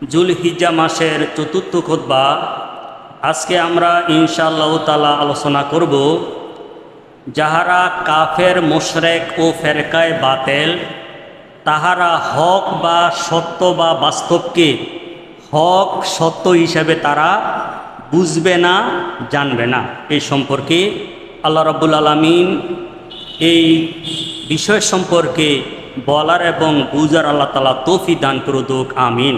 जुलहिज्जा मासेर चतुर्थ खुतबा आजके आमरा इनशाअल्लाह ताआला आलोचना करब যাহারা কাফের মুশরিক ও ফেরকায়ে বাতিল তাহারা হক বা সত্য বা বাস্তবকে হক সত্য হিসাবে তারা বুঝবে না জানবে না। এই সম্পর্কে আল্লাহ রাব্বুল আলামিন এই বিষয় সম্পর্কে বলার এবং বুঝার আল্লাহ তাআলা তৌফিক দান করুক, আমিন।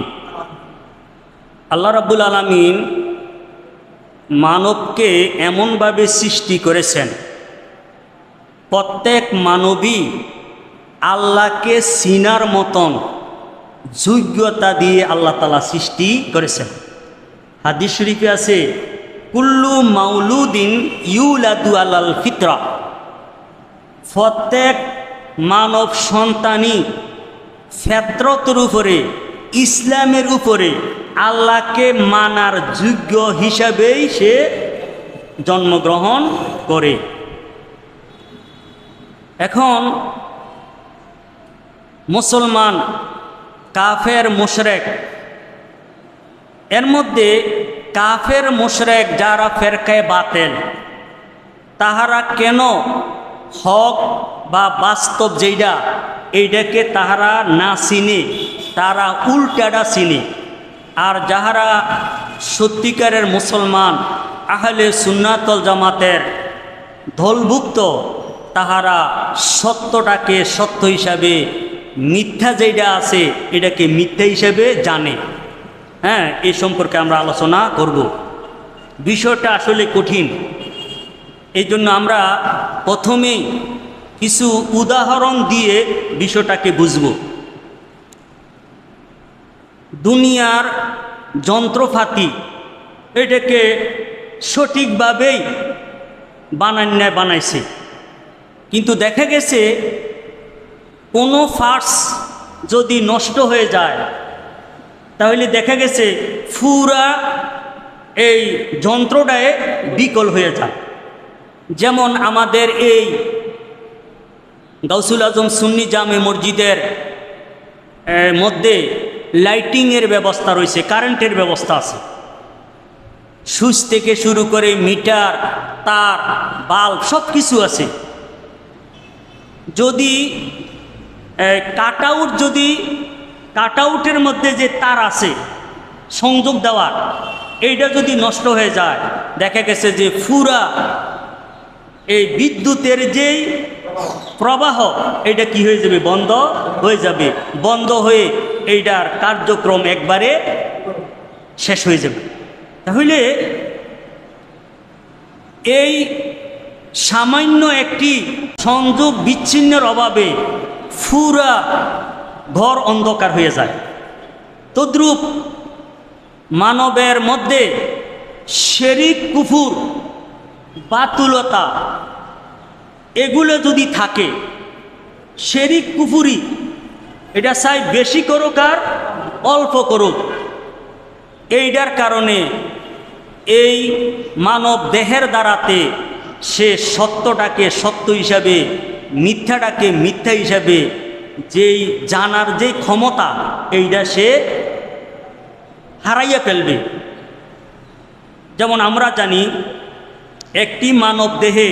আল্লাহ রাব্বুল আলামিন মানবকে এমনভাবে সৃষ্টি করেছেন, প্রত্যেক মানবী আল্লাহকে চিনার মতন যোগ্যতা দিয়ে আল্লাহ তাআলা সৃষ্টি করেছেন। হাদিস শরীফে আছে, কুল্লু মাউলুদিন ইউলাদু আলাল ফিতরা, প্রত্যেক মানব সন্তানই ফিতরতের উপরে, ইসলামের উপরে আল্লাহকে মানার যোগ্য হিসাবেই সে জন্মগ্রহণ করে। এখন মুসলমান, কাফের, মুশরিক, এর মধ্যে কাফের মুশরিক যারা ফেরকায়ে বাতিল তাহারা কেন হক বা বাস্তব যেইটা এইটাকে তাহারা না চিনে, তারা উল্টাটা চিনে। আর যাহারা সত্যিকারের মুসলমান, আহলে সুন্নাত ওয়াল জামাতের দলভুক্ত, তাহারা সত্যটাকে সত্য হিসাবে, মিথ্যা যেটা আছে এটাকে মিথ্যা হিসাবে জানে। হ্যাঁ, এই সম্পর্কে আমরা আলোচনা করব। বিষয়টা আসলে কঠিন, এই জন্য আমরা প্রথমেই কিছু উদাহরণ দিয়ে বিষয়টাকে বুঝব। দুনিয়ার যন্ত্রপাতি এটাকে সঠিকভাবেই বানাইছে, কিন্তু দেখা গেছে কোনো পার্টস যদি নষ্ট হয়ে যায় তাহলে দেখা গেছে পুরা এই যন্ত্রটায় বিকল হয়ে যায়। যেমন আমাদের এই গাউসুল আজম সুন্নি জামে মসজিদের মধ্যে লাইটিংয়ের ব্যবস্থা রয়েছে, কারেন্টের ব্যবস্থা আছে, সুইচ থেকে শুরু করে মিটার, তার, বাল্ব সব কিছু আছে। যদি কাটআউটের মধ্যে যে তার আছে সংযোগ দেওয়ার, এইটা যদি নষ্ট হয়ে যায় দেখা গেছে যে পুরা এই বিদ্যুতের যেই প্রবাহ এটা কি হয়ে যাবে, বন্ধ হয়ে যাবে। বন্ধ হয়ে এইটার কার্যক্রম একবারে শেষ হয়ে যাবে। তাহলে এই সামান্য একটি সংযোগ বিচ্ছিন্নের অভাবে পুরা ঘর অন্ধকার হয়ে যায়। তদ্রূপ মানবের মধ্যে শিরক, কুফর, বাতুলতা এগুলো যদি থাকে, শিরক কুফরি এটা চাই বেশি করুক আর অল্প করুক, এইটার কারণে এই মানব দেহের দ্বারাতে সে সত্যটাকে সত্য হিসাবে, মিথ্যাটাকে মিথ্যা হিসাবে যেই জানার যে ক্ষমতা এইটা সে হারাইয়া ফেলবে। যেমন আমরা জানি একটি মানব দেহে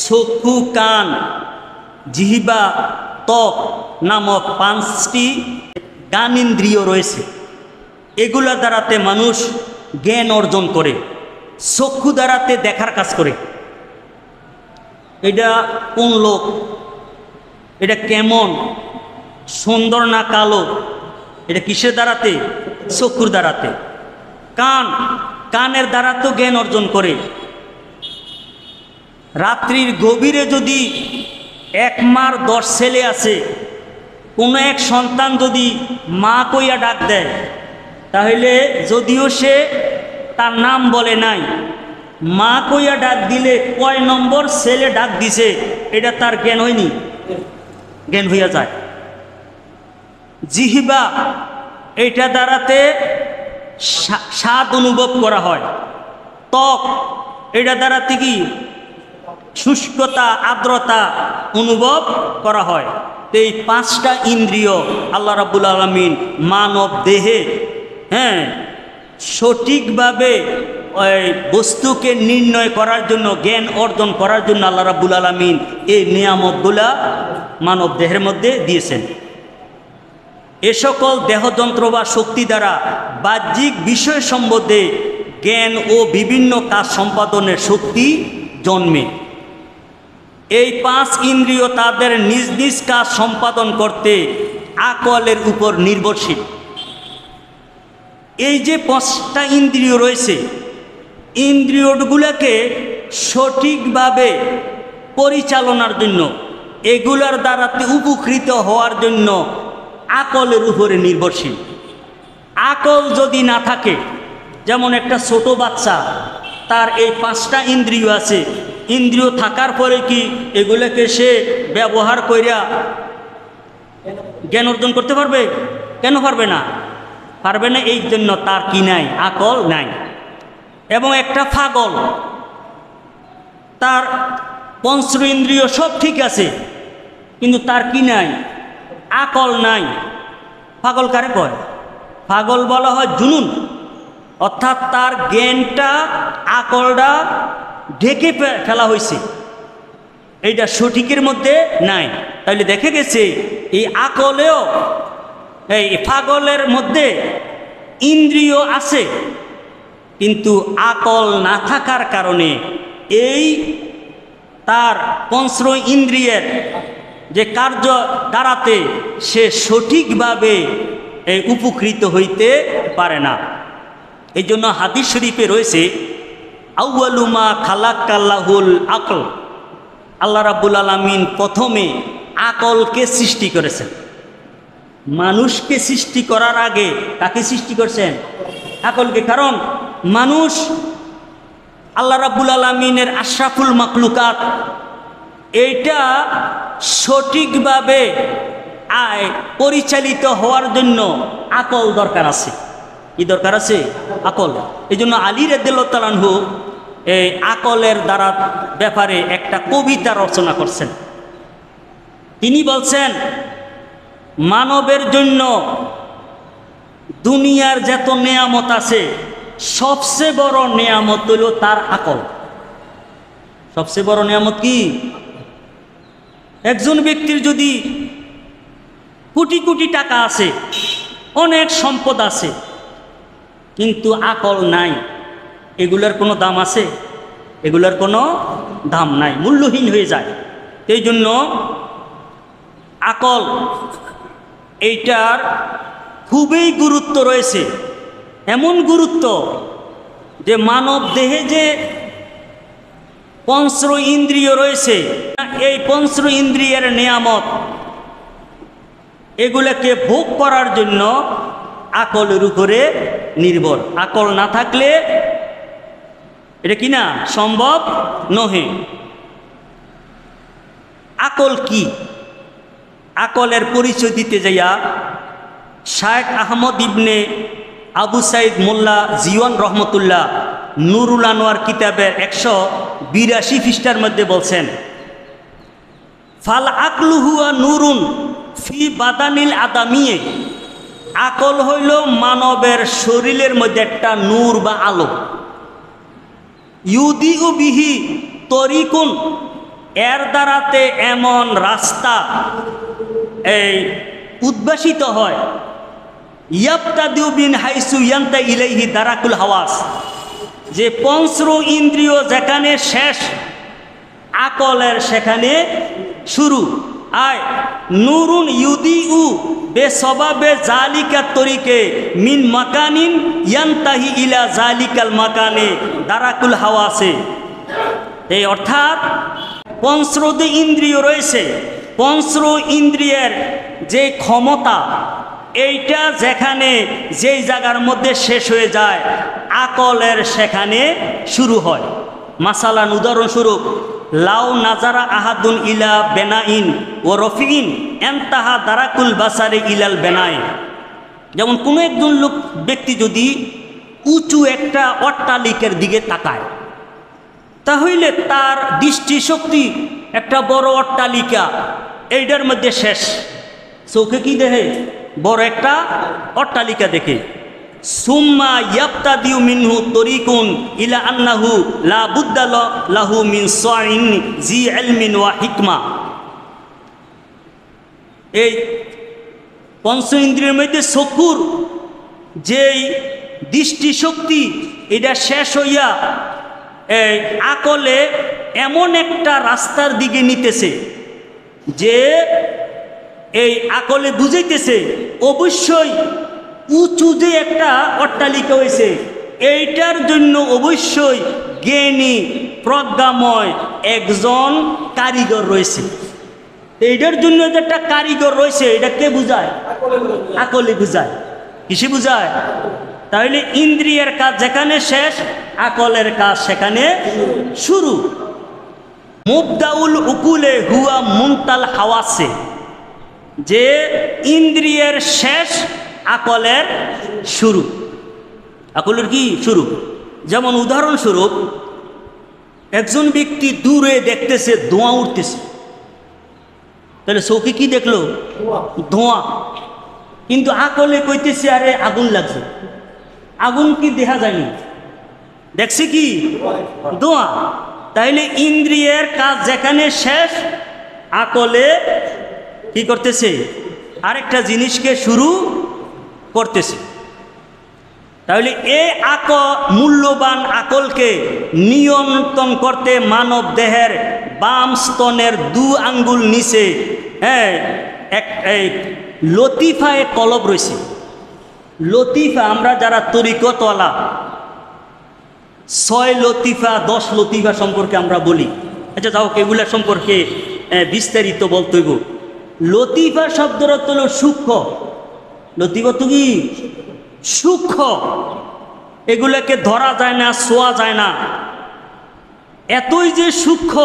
চক্ষু, কান, জিহ্বা, ত্বক নামক 5টি জ্ঞানেন্দ্রিয় রয়েছে। এগুলোর দ্বারাতে মানুষ জ্ঞান অর্জন করে। চক্ষু দ্বারাতে দেখার কাজ করে, এটা কোন লোক, এটা কেমন, সুন্দর না কালো, এটা কিসের দ্বারাতে? চক্ষুর দ্বারাতে। কানের দ্বারাতেও জ্ঞান অর্জন করে। রাত্রির গভীরে যদি 1 মার 10 ছেলে আছে, কোনো এক সন্তান যদি মা কইয়া ডাক দেয়, তাহলে যদিও সে তার নাম বলে নাই, মা কইয়া ডাক দিলে কয় নম্বর ছেলে ডাক দিছে এটা তার জ্ঞান হয়নি, জ্ঞান হইয়া যায়। জিহ্বা এইটা দ্বারাতে স্বাদ অনুভব করা হয়। ত্বক এটা দ্বারাতে কি শুষ্কতা, আর্দ্রতা অনুভব করা হয়। এই 5টা ইন্দ্রিয় আল্লাহ রাব্বুল আলামিন মানব দেহে হ্যাঁ, সঠিকভাবে ওই বস্তুকে নির্ণয় করার জন্য, জ্ঞান অর্জন করার জন্য আল্লাহ রাব্বুল আলামিন এই নিয়ামতগুলা মানব দেহের মধ্যে দিয়েছেন। এ সকল দেহযন্ত্র বা শক্তি দ্বারা বাহ্যিক বিষয় সম্বন্ধে জ্ঞান ও বিভিন্ন কাজ সম্পাদনের শক্তি জন্মে। এই 5 ইন্দ্রিয় তাদের নিজ নিজ কাজ সম্পাদন করতে আকলের উপর নির্ভরশীল। এই যে 5টা ইন্দ্রিয় রয়েছে, ইন্দ্রিয়গুলোকে সঠিকভাবে পরিচালনার জন্য, এগুলার দ্বারাতে উপকৃত হওয়ার জন্য আকলের উপরে নির্ভরশীল। আকল যদি না থাকে, যেমন একটা ছোট বাচ্চা, তার এই 5টা ইন্দ্রিয় আছে, ইন্দ্রিয় থাকার পরে কি এগুলোকে সে ব্যবহার কইরা জ্ঞান অর্জন করতে পারবে? কেন পারবে না? পারবে না, এই জন্য তার কি নাই? আকল নাই। এবং একটা পাগল, তার পঞ্চ ইন্দ্রিয় সব ঠিক আছে, কিন্তু তার কি নাই? আকল নাই। পাগল কারে কয়? পাগল বলা হয় জুনুন, অর্থাৎ তার জ্ঞানটা, আকলটা ঢেকে ফেলা হয়েছে, এইটা সঠিকের মধ্যে নাই। তাহলে দেখে গেছে এই আকলেও, এই পাগলের মধ্যে ইন্দ্রিয় আছে, কিন্তু আকল না থাকার কারণে এই তার পঞ্চ ইন্দ্রিয়ের যে কার্য দ্বারাতে সে সঠিকভাবে উপকৃত হইতে পারে না। এই জন্য হাদিস শরীফে রয়েছে, আউয়ালুমা খালাকাল্লাহুল আকল, আল্লাহ রাব্বুল আলামিন প্রথমে আকলকে সৃষ্টি করেছেন। মানুষকে সৃষ্টি করার আগে কাকে সৃষ্টি করছেন? আকলকে। কারণ মানুষ আল্লাহ রাব্বুল আলামিনের আশরাফুল মাখলুকাত, এইটা সঠিকভাবে পরিচালিত হওয়ার জন্য আকল দরকার আছে। কি দরকার আছে? আকল। এই জন্য আলী রাদিয়াল্লাহু তাআলা আনহু এই আকলের দ্বারা ব্যাপারে একটা কবিতা রচনা করছেন। তিনি বলছেন, মানবের জন্য দুনিয়ার যত নেয়ামত আছে, সবচেয়ে বড় নেয়ামত হইল তার আকল। সবচেয়ে বড় নেয়ামত কি? একজন ব্যক্তির যদি কোটি কোটি টাকা আছে, অনেক সম্পদ আছে, কিন্তু আকল নাই, এগুলার কোনো দাম আছে? এগুলার কোনো দাম নাই, মূল্যহীন হয়ে যায়। এই জন্য আকল, এইটার খুবই গুরুত্ব রয়েছে। এমন গুরুত্ব যে মানব দেহে যে পঞ্চ ইন্দ্রিয় রয়েছে, এই পঞ্চ ইন্দ্রিয়ের নিয়ামত, এগুলোকে ভোগ করার জন্য আকলের উপরে নির্ভর। আকল না থাকলে এটা কি না সম্ভব নহে। আকল কি? আকলের পরিচয় দিতে যাইয়া শায়েখ আহমদ ইবনে আবু সাইদ মোল্লা জীবন রহমতুল্লাহ নুরুল আনোয়ার কিতাবের 182 পৃষ্ঠার মধ্যে বলছেন, ফাল আকলু হুয়া নুরুন ফি বাদানিল আদামিয়ে, আকল হইল মানবের শরীরের মধ্যে একটা নূর বা আলো। ইউদিউ বিহি তরিকুন, এর দ্বারাতে এমন রাস্তা এই উদ্ভাসিত হয়, ইয়াবতাদিউ বিন হাইসু ইয়ান্তা ইলাইহি দারাকুল হাওয়াস, যে পঞ্চ ইন্দ্রিয় যেখানে শেষ, আকলের সেখানে শুরু। আয় নুরুন ইউদিউ বেসবাবে জালিকা তরিকে মিন মাকানিন ইয়ান্তাহি ইলা জালিকাল মাকানে দারাকুল হাওয়াসে। এই অর্থাৎ পঞ্চ ইন্দ্রিয় রয়েছে, পঞ্চ ইন্দ্রিয়ের যে ক্ষমতা, এইটা যেখানে যেই জায়গার মধ্যে শেষ হয়ে যায়, আকলের সেখানে শুরু হয়। মাসালান, উদাহরণস্বরূপ, লাউ নাজারা আহাদুন ইলা বেনাইন ও রফিন এনতাহা দারাকুল বাসারে ইলাল বেনাই। যেমন কোনো একজন লোক ব্যক্তি যদি উঁচু একটা অট্টালিকার দিকে তাকায়, তাহলে তার দৃষ্টিশক্তি একটা বড় অট্টালিকা, এইটার মধ্যে শেষ। চোখে কি দেখে? বড় একটা অট্টালিকা দেখে। সুম্মা ইয়াবতাদিউ মিনহু তরিকুন ইলা আন্নাহু লা বুদ্দা লাহু মিন সাইন জি ইলমিন ওয়া হিকমা। এই পঞ্চ ইন্দ্রিয়ের মধ্যে চক্ষুর যেই দৃষ্টিশক্তি এটা শেষ হইয়া এই আকলে এমন একটা রাস্তার দিকে নিতেছে যে এই আকলে বুঝাইতেছে অবশ্যই উঁচু যে একটা অট্টালিকা হয়েছে এইটার জন্য অবশ্যই জ্ঞানী প্রজ্ঞাময় একজন কারিগর রয়েছে। এইটার জন্য যে একটা কারিগর রয়েছে এটা কে বুঝায়? আকলে বুঝায়। কিসে বুঝায়? তাহলে ইন্দ্রিয়ের কাজ যেখানে শেষ আকলের কাজ সেখানে শুরু। মুবদাউল উকুলে হুয়া মুনতাল হাওয়াসে, যে ইন্দ্রিয়ের শেষ আকলের শুরু। আকলের কি শুরু? যেমন উদাহরণস্বরূপ একজন ব্যক্তি দূরে দেখতেছে ধোঁয়া উঠতেছে, তাহলে চোখে কি দেখলো? ধোঁয়া। কিন্তু আকলে কইতেছে আরে আগুন লাগছে। আগুন কি দেখা যায়নি, দেখছে কি? ধোঁয়া। তাইলে ইন্দ্রিয়ের কাজ যেখানে শেষ আকলে কি করতেছে? আরেকটা জিনিসকে শুরু করতেছে। তাহলে এই মূল্যবান আকলকে নিয়ন্ত্রণ করতে মানব দেহের বাম স্তনের 2 আঙ্গুল নিচে এই লতিফায় কলব রয়েছে। লতিফা আমরা যারা তরিকতওয়ালা 6 লতিফা 10 লতিফা সম্পর্কে আমরা বলি। আচ্ছা যাও, এগুলা সম্পর্কে বিস্তারিত বলতে হইব। লতিফা শব্দের অর্থ হলো সূক্ষ্ম। লতিফা তো কি? সূক্ষ্ম। এগুলাকে ধরা যায় না, ছোঁয়া যায় না। এতই যে সূক্ষ্ম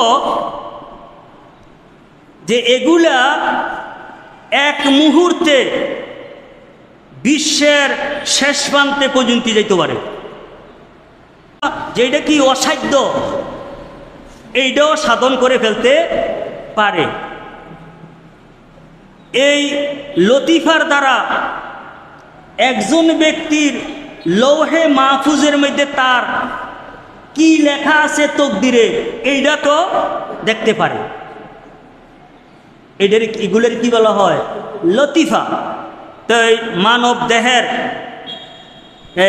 যে এগুলা এক মুহূর্তে বিশ্বের শেষ প্রান্তে পর্যন্ত যাইতে পারে। যেটা কি অসাধ্য এইটাও সাধন করে ফেলতে পারে। এই লতিফার দ্বারা একজন ব্যক্তির লৌহে মাহফুজের মধ্যে তার কি লেখা আছে তকদিরে এইটা তো দেখতে পারে। এগুলোর কি বলা হয়? লতিফা। তাই মানব দেহের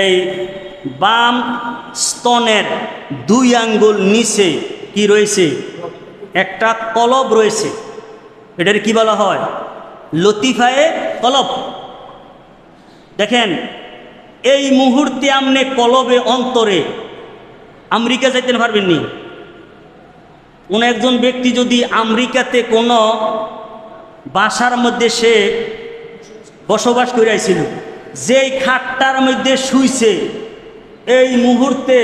এই বাম স্তনের 2 আঙ্গুল নিচে কি রয়েছে? একটা কলব রয়েছে। এটার কি বলা হয়? লতিফায়ে কলব। দেখেন এই মুহূর্তে আপনি কলবে অন্তরে আমেরিকা যাইতে পারবেননি। কোন একজন ব্যক্তি যদি আমেরিকাতে কোনো বাসার মধ্যে সে বসবাস করে আইছিল, যেই খাটটার মধ্যে শুইছে এই মুহূর্তে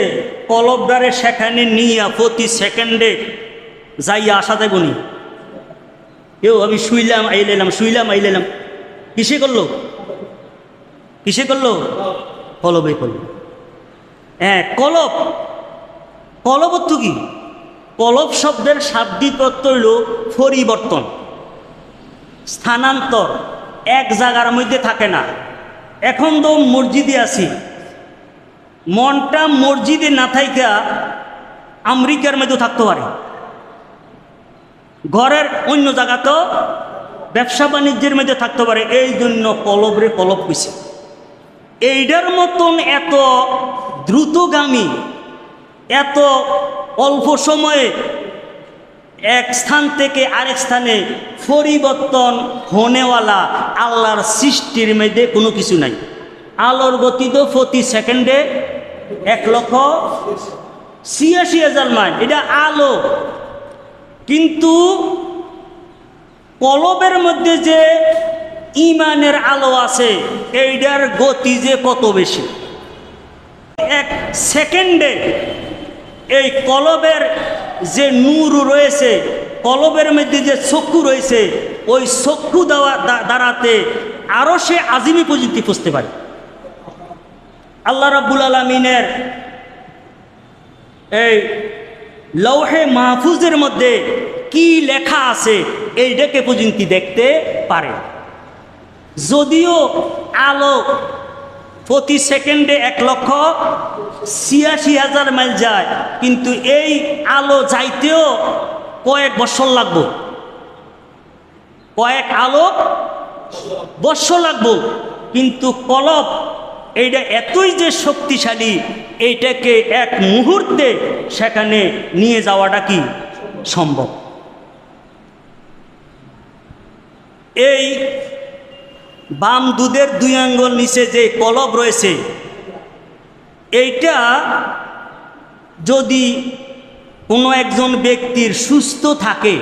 কলবদারে সেখানে নিয়ে প্রতি সেকেন্ডে যাইয়া আসা যাবনি। কেউ আমি শুইলাম আইলাম, শুইলাম আইলাম, কিসে করলো? কিসে করলো? কলবে করলো। হ্যাঁ, কলব। কলব অর্থ কি? কলব শব্দের শাব্দিক অর্থ হইল পরিবর্তন, স্থানান্তর। এক জায়গার মধ্যে থাকে না। এখন তো মসজিদে আছি, মনটা মসজিদে না থাইকা আমেরিকার মধ্যে থাকতে পারে, ঘরের অন্য জায়গা তো ব্যবসা বাণিজ্যের মধ্যে থাকতে পারে। এই জন্য কলবরে কলব কইছে। এইটার মতন এত দ্রুতগামী, এত অল্প সময়ে এক স্থান থেকে আরেক স্থানে পরিবর্তন হনেওয়ালা আল্লাহর সৃষ্টির মধ্যে কোনো কিছু নাই। আলোর গতি তো প্রতি সেকেন্ডে 1,86,000 মাইল, এটা আলো। কিন্তু কলবের মধ্যে যে ইমানের আলো আছে এইটার গতি যে কত বেশি। 1 সেকেন্ডে এই কলবের যে নূর রয়েছে, কলবের মধ্যে যে চক্ষু রয়েছে, ওই চক্ষু দ্বারাতে আরো সে আজিমি পর্যন্ত পৌঁছতে পারে। আল্লাহ রাব্বুল আলামিনের এই লৌহে মাহফুজের মধ্যে কি লেখা আছে এইটাকে পর্যন্ত দেখতে পারে। যদিও আলো প্রতি সেকেন্ডে 1,86,000 মাইল যায়, কিন্তু এই আলো যাইতেও কয়েক বছর লাগবো, কয়েক বছর লাগবো। কিন্তু কলব এইটা এতই যে শক্তিশালী, এইটাকে এক মুহূর্তে সেখানে নিয়ে যাওয়াটা কি সম্ভব। এই বাম দুধের 2 আঙ্গুল নিচে যে কলব রয়েছে, এইটা যদি কোনো একজন ব্যক্তির সুস্থ থাকে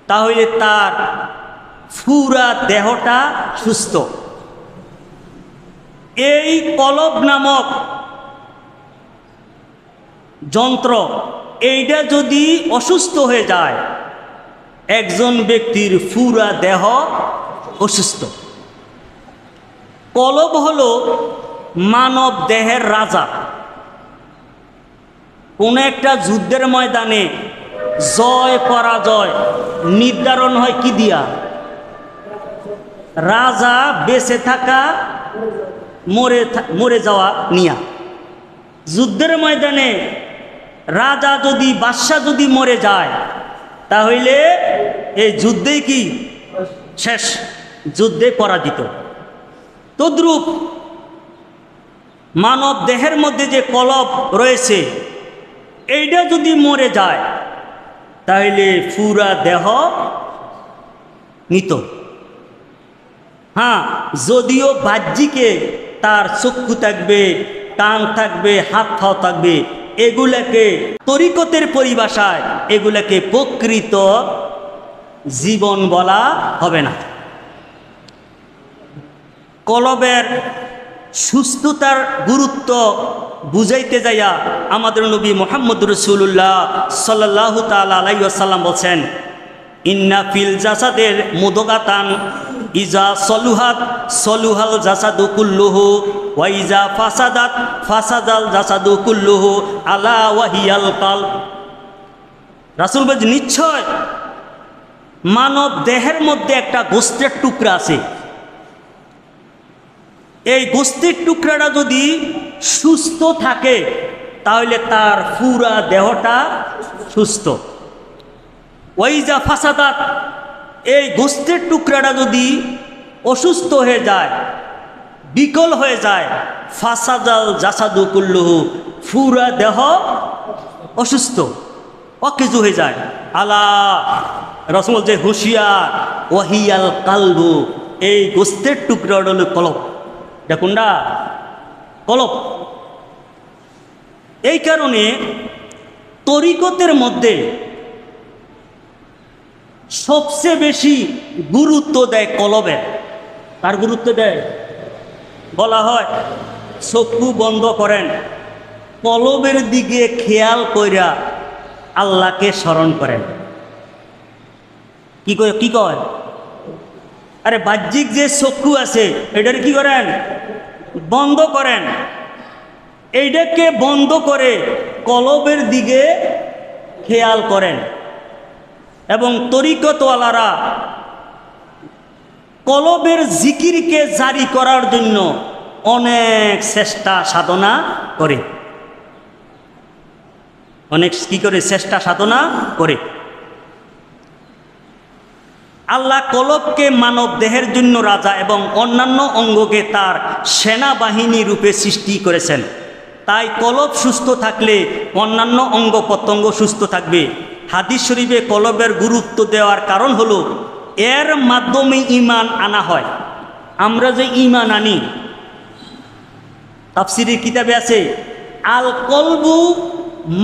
তাহলে তার পুরা দেহটা সুস্থ। এই কলব নামক যন্ত্র, এইটা যদি অসুস্থ হয়ে যায়, একজন ব্যক্তির পুরা দেহ অসুস্থ। কলব হলো মানব দেহের রাজা। কোন একটা যুদ্ধের ময়দানে জয় পরাজয় নির্ধারণ হয় কি দিয়া? রাজা বেঁচে থাকা মরে যাওয়া নিয়া। যুদ্ধের ময়দানে রাজা যদি, বাদশাহ যদি মরে যায়, তাহলে এই যুদ্ধেই কি শেষ, যুদ্ধে পরাজিত। তদ্রূপ মানব দেহের মধ্যে যে কলব রয়েছে, এইটা যদি মরে যায় তাহলে পুরা দেহ মৃত। হ্যাঁ, যদিও বাহ্যিকে তার চক্ষু থাকবে, কান থাকবে, হাত পাও থাকবে, এগুলাকে তরিকতের পরিভাষায় এগুলাকে প্রকৃত জীবন বলা হবে না। কলবের সুস্থতার গুরুত্ব বুঝাইতে যাইয়া আমাদের নবী মুহাম্মদ রাসূলুল্লাহ সাল্লাল্লাহু তাআলা আলাইহি ওয়াসাল্লাম বলেন, ইন্না ফিল জাসাদের মুদগাতান ইজা সলুহাত সলুহাল জাসাদু কুল্লুহু ওয়া ইজা ফাসাদাত ফাসাদাল জাসাদু কুল্লুহু আলা ওয়াহিয়াল কলব। রাসূল বলেন, নিশ্চয় মানব দেহের মধ্যে একটা গোস্তের টুকরা আছে। এই গোস্তের টুকরাটা যদি সুস্থ থাকে তাহলে তার পুরা দেহটা সুস্থ। ওয়াইজা ফাসাদাত, এই গোস্তের টুকরাটা যদি অসুস্থ হয়ে যায়, বিকল হয়ে যায়, ফাসাদাল জাসাদু কুল্লুহু, পুরা দেহ অসুস্থ, অকেজু হয়ে যায়। আলা, রাসূল যে হুঁশিয়ার, ওয়াহিয়াল কালবু, এই গোস্তের টুকরাটা হলো কলব। দেখুনডা কলব। এই কারণে তরিকতের মধ্যে সবচেয়ে বেশি গুরুত্ব দেয় কলবের। তার গুরুত্ব দেয়, বলা হয় চক্ষু বন্ধ করেন, কলবের দিকে খেয়াল কইরা আল্লাহকে স্মরণ করেন। কি কয়? আরে বাহ্যিক যে চক্ষু আছে এটার কি করেন? বন্ধ করেন। এইটাকে বন্ধ করে কলবের দিকে খেয়াল করেন। এবং তরিকতওয়ালারা কলবের জিকিরকে জারি করার জন্য অনেক চেষ্টা সাধনা করে, অনেক কি করে চেষ্টা সাধনা করে। আল্লাহ কলবকে মানব দেহের জন্য রাজা এবং অন্যান্য অঙ্গকে তার সেনাবাহিনী রূপে সৃষ্টি করেছেন। তাই কলব সুস্থ থাকলে অন্যান্য অঙ্গ প্রত্যঙ্গ সুস্থ থাকবে। হাদিস শরীফে কলবের গুরুত্ব দেওয়ার কারণ হলো এর মাধ্যমে ঈমান আনা হয়। আমরা যে ঈমান আনি, তাফসীরের কিতাবে আছে আল কলবু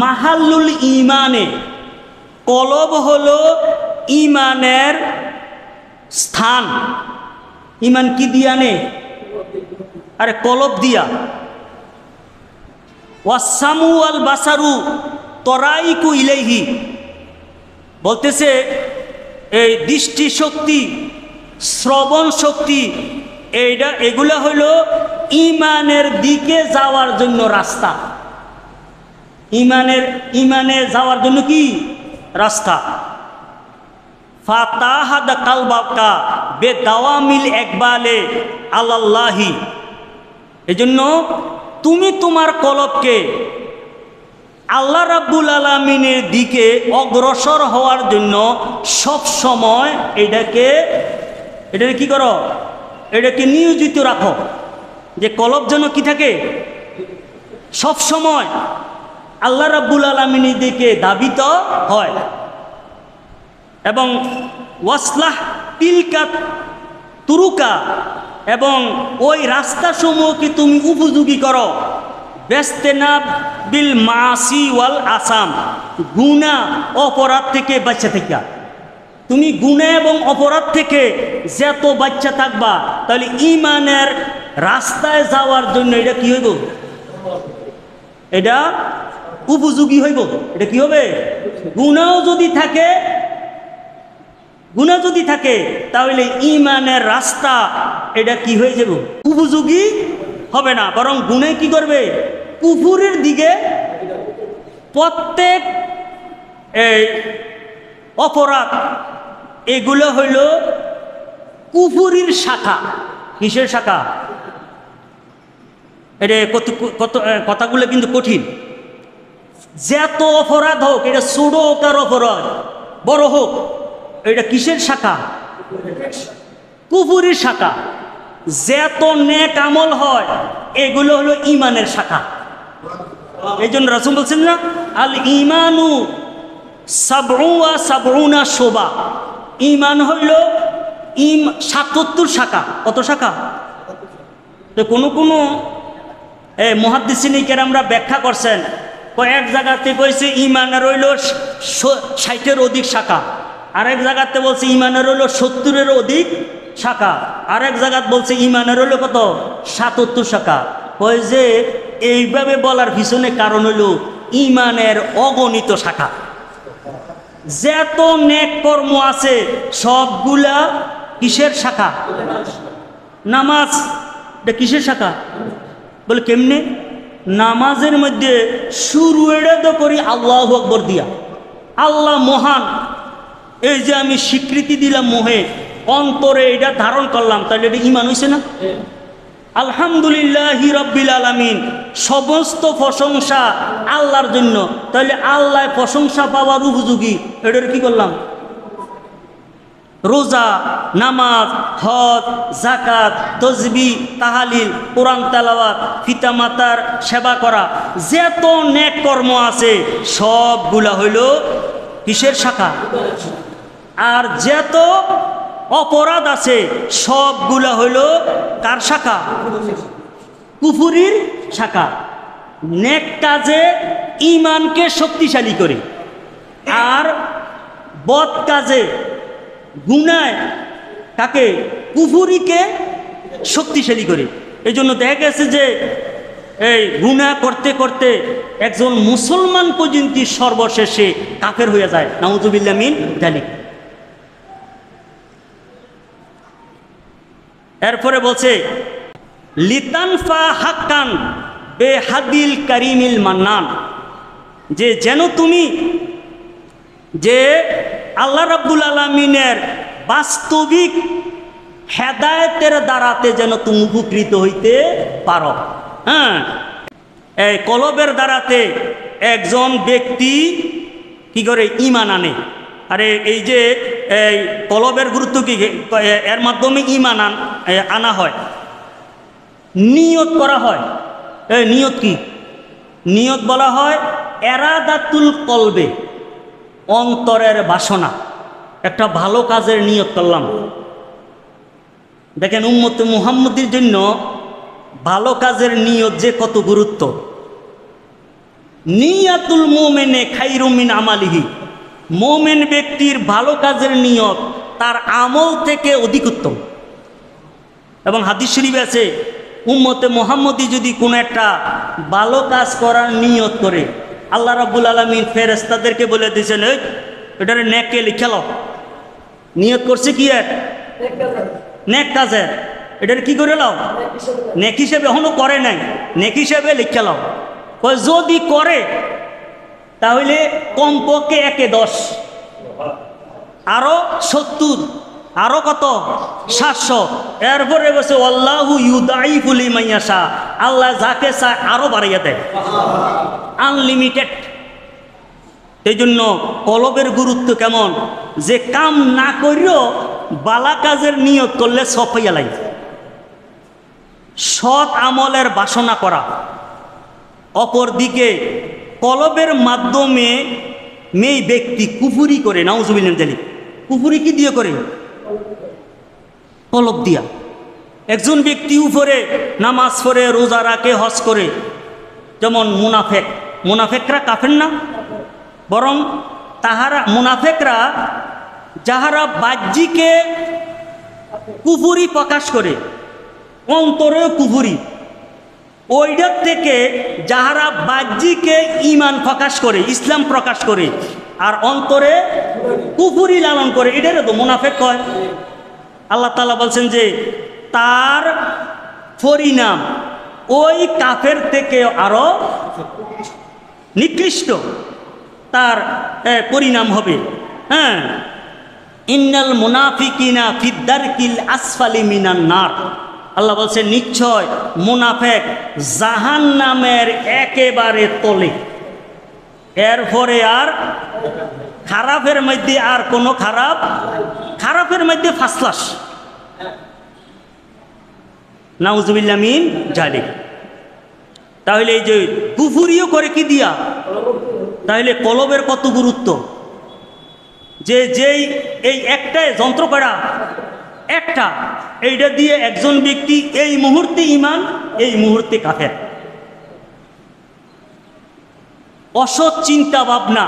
মাহাল্লুল ঈমানে, কলব হলো ঈমানের স্থান। ঈমান কি দিয়া নে? আরে কলব দিয়া। ওয়াসামু আল বাসারু তরাইকু ইলাইহি, বলতেছে এই দৃষ্টি শক্তি, শ্রবণ শক্তি, এগুলা হলো ঈমানের দিকে যাওয়ার জন্য রাস্তা। ঈমানে যাওয়ার জন্য কি রাস্তা? ফাতাহাদ কালবাকা বেদাওয়ামিল ইকবালে আলাল্লাহি, এজন্য তুমি তোমার কলবকে আল্লাহ রাব্বুল আলামিনের দিকে অগ্রসর হওয়ার জন্য সব সময় এটাকে কি করো, এটাকে নিয়োজিত রাখো, যে কলব যেন কি থাকে, সব সময় আল্লাহ রাব্বুল আলামিনের দিকে ধাবিত হয়। এবং ওয়াসলাহ তিলকা তুরুকা, এবং ওই রাস্তাসমূহকে তুমি উপযোগী করো, বেস্তেনাব বিল মাসি ওয়াল আসাম, গুনাহ অপরাধ থেকে বাঁচা থাকা। তুমি গুনাহ এবং অপরাধ থেকে যত বাচ্চা থাকবা, তাহলে ঈমানের রাস্তায় যাওয়ার জন্য এটা কি হইব, এটা উপযোগী হইব। এটা কি হবে, গুনাহ যদি থাকে তাহলে ঈমানের রাস্তা এটা কি হয়ে যাব, উপযোগী হবে না, বরং গুনাহ কি করবে, কুফুরের দিকে। প্রত্যেক এই অপরাধ এগুলো হইল কুফুরির শাখা। কিসের শাখা? এটা কথাগুলো কিন্তু কঠিন। যত অপরাধ হোক, এটা ছোট হোক আর অপরাধ বড় হোক, এটা কিসের শাখা? কুফুরির শাখা। যত নেক আমল হয় এগুলো হলো ঈমানের শাখা। এই জন্য রাসূল বলছেন না, আল ঈমানু সাবউ ওয়া সাবউনা শুবা, ঈমান হইল ৭৭ শাখা। কত শাখা? তো কোনো মুহাদ্দিসিন কেরামরা ব্যাখ্যা করছেন, কয়েক জায়গাতে কইছে ঈমানের হইল ৬০-এর অধিক শাখা, আরেক জায়গাতে বলছে ঈমানের হইল ৭০-এর অধিক শাখা, আরেক জায়গাত বলছে ঈমানের হইল কত, ৭৭ শাখা। কয় যে এইভাবে বলার পিছনে কারণ হইল ঈমানের অগণিত শাখা। যত নেক কর্ম আছে সবগুলা কিসের শাখা? নামাজ এটা কিসের শাখা? বলে কেমনে? নামাজের মধ্যে শুরু এটা তো করি আল্লাহু আকবার দিয়া, আল্লাহ মহান, এই যে আমি স্বীকৃতি দিলাম, মোহে অন্তরে এটা ধারণ করলাম, তাহলে এটা ঈমান হইছে না? আলহামদুলিল্লাহি রাব্বিল আলামিন, সমস্ত প্রশংসা আল্লাহর জন্য, তাহলে আল্লাহ প্রশংসা পাওয়ার উপযোগী, এটার কি করলাম? রোজা, নামাজ, হজ, যাকাত, তাসবিহ, তাহলিল, কোরআন তেলাওয়াত, পিতামাতার সেবা করা, যত নেক কর্ম আছে সবগুলা হইল কিসের শাখা? আর যত অপরাধ আছে সবগুলা হইল কার শাখা? কুফুরির শাখা। নেক কাজে ঈমানকে শক্তিশালী করে, আর বদ কাজে গুনায় তাকে কুফুরিকে শক্তিশালী করে। এই জন্য দেখা গেছে যে এই গুনাহ করতে করতে একজন মুসলমান পর্যন্ত সর্বশেষে কাফের হয়ে যায়। নাউযুবিল্লাহ মিন যালিক। এরপরে বলছে লিতানফা হাক্কান বেহাদিল কারিমিল মান্নান, যে যেন তুমি যে আল্লাহ রাব্বুল আলামিনের বাস্তবিক হেদায়েতের দ্বারাতে যেন তুমি উপকৃত হইতে পারো। হ্যাঁ, এই কলবের দ্বারাতে একজন ব্যক্তি কি করে ঈমান আনে। আরে এই যে এই কলবের গুরুত্ব কি, এর মাধ্যমে ঈমান আনা হয়, নিয়ত করা হয়। এই নিয়ত কি? নিয়ত বলা হয় এরাদাতুল কলবে, অন্তরের বাসনা। একটা ভালো কাজের নিয়ত করলাম। দেখেন উম্মতে মুহাম্মদের জন্য ভালো কাজের নিয়ত যে কত গুরুত্ব। নিয়াতুল মুমিনে খায়রুম মিন আমালিহি, মুমিন ব্যক্তির ভালো কাজের নিয়ত তার আমল থেকে অধিক উত্তম। এবং হাদিস শরীফে আছে উম্মতে মুহাম্মদি যদি কোনো একটা ভালো কাজ করার নিয়ত করে, আল্লাহ রাব্বুল আলামিন ফেরেশতাদেরকে বলে দিয়েছেন, এই এটারে নেকে লিখে লও। নিয়ত করছে কি? নেক কাজের, এটারে কি করে লাও? নেক হিসেবে এখনো করে নাই, নেক হিসেবে লিখে লাও। যদি করে তাহলে কমপক্ষে 1-10 আরো 70, আরো কত 700। এরপরে বলছে আল্লাহু ইউদাইফু লিমান ইয়াশা, আল্লাহ যাকে চায় আরো বাড়িয়ে দেয়, আনলিমিটেড। এই জন্য কলবের গুরুত্ব কেমন, যে কাম না করিও বালা কাজের নিয়ত করলে সব হইয়া লাগে। সৎ আমলের বাসনা করা। অপরদিকে কলবের মাধ্যমে মেয়ে ব্যক্তি কুফুরি করে, নাউজুবিল্লাহ জানি। কুফুরি কি দিয়ে করে? কলব দিয়া। একজন ব্যক্তি উপরে নামাজ পড়ে, রোজা রাখে, হজ করে, যেমন মুনাফেক। মুনাফেকরা কাফের না, বরং তাহারা মুনাফেকরা যাহারা বাহ্যিকে কুফুরি প্রকাশ করে, অন্তরেও কুফুরি, ওইটার থেকে যাহারা বাহ্যিকে ঈমান প্রকাশ করে, ইসলাম প্রকাশ করে, আর অন্তরে কুফুরি লালন করে, এটারে তো মুনাফেক কয়। আল্লাহ তাআলা বলছেন যে তার পরিণাম ওই কাফের থেকে আরো নিকৃষ্ট তার পরিণাম হবে। হ্যাঁ, ইন্নাল মুনাফিকিনা ফিদ্দারকিল আসফালি মিনান নার। আল্লাহ বলছে নিশ্চয় মুনাফেক জাহান্নামের একেবারে তলে। এরপরে আর খারাপের মধ্যে আর কোনো খারাপের মধ্যে ফার্স্ট ক্লাস, নাউজুবিল্লাহ মিন জালিক। তাহলে এই যে কুফুরিও করে কি দিয়া, তাহলে কলবের কত গুরুত্ব। যে যেই এই একটাই যন্ত্র করা একটা, এইটা দিয়ে একজন ব্যক্তি এই মুহূর্তে ঈমান, এই মুহূর্তে কাফের। অসৎ চিন্তা ভাবনা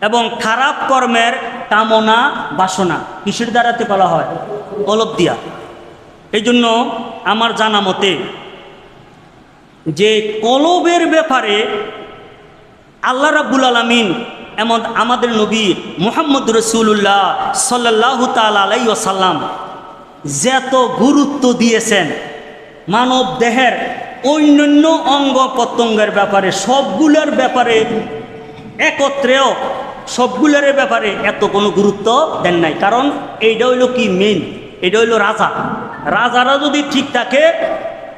এবং খারাপ কর্মের কামনা বাসনা কিসের দ্বারাতে বলা হয়? কলব দিয়া। এই জন্য আমার জানা মতে যে কলবের ব্যাপারে আল্লাহ রাব্বুল আলামিন এমন আমাদের নবী মুহাম্মদ রাসূলুল্লাহ সাল্লাল্লাহু তাআলা আলাইহি ওয়াসাল্লাম যত গুরুত্ব দিয়েছেন, মানব দেহের অন্যান্য অঙ্গ প্রত্যঙ্গের ব্যাপারে, সবগুলোর ব্যাপারে একত্রেও সবগুলোর ব্যাপারে এত কোনো গুরুত্ব দেন নাই। কারণ এইটা হইল কি মেইন, এটা হইল রাজা। রাজারা যদি ঠিক থাকে,